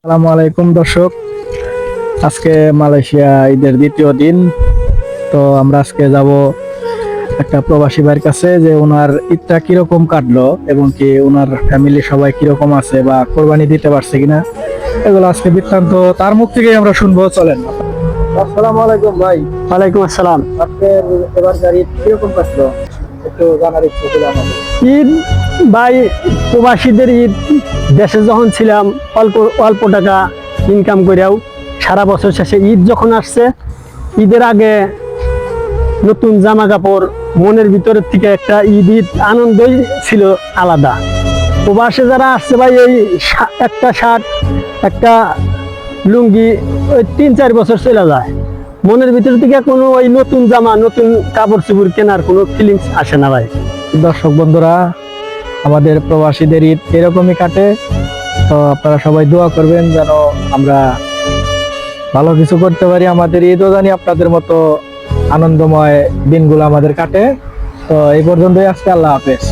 আসসালামু আলাইকুম দর্শক, আজকে মালয়েশিয়া ঈদের দ্বিতীয় দিন। তো আমরা আজকে যাব একটা প্রবাসী ভাইয়ের কাছে যে ওনার ঈদটা কিরকম কাটলো এবং কি ওনার ফ্যামিলি সবাই কিরকম আছে বা কোরবানি দিতে পারছে কিনা, এগুলো আজকে বৃত্তান্ত তার মুখ থেকেই আমরা শুনবো। চলেন। আসসালামু আলাইকুম ভাই। ওয়ালাইকুম আসসালাম। আজকের এবারকার ঈদ কিরকম কাটলো একটু জানার ইচ্ছে ছিল আমাদের। ঈদ ভাই, প্রবাসীদের ঈদ। দেশে যখন ছিলাম অল্প অল্প টাকা ইনকাম করেও সারা বছর শেষে ঈদ যখন আসছে, ঈদের আগে নতুন জামা কাপড়, মনের ভিতরের থেকে একটা ঈদ ঈদ আনন্দই ছিল আলাদা। প্রবাসে যারা আসছে ভাই, এই একটা শার্ট একটা লুঙ্গি ওই 3-4 বছর চলে যায়, মনের ভিতর থেকে কোনো ওই নতুন জামা নতুন কাপড় চোপড় কেনার কোনো ফিলিংস আসে না ভাই। দর্শক বন্ধুরা, আমাদের প্রবাসীদের ঈদ এরকমই কাটে। তো আপনারা সবাই দোয়া করবেন যেন আমরা ভালো কিছু করতে পারি, আমাদের ঈদও জানি আপনাদের মতো আনন্দময় দিনগুলো আমাদের কাটে। তো এই পর্যন্তই আজকে, আল্লাহ হাফেজ।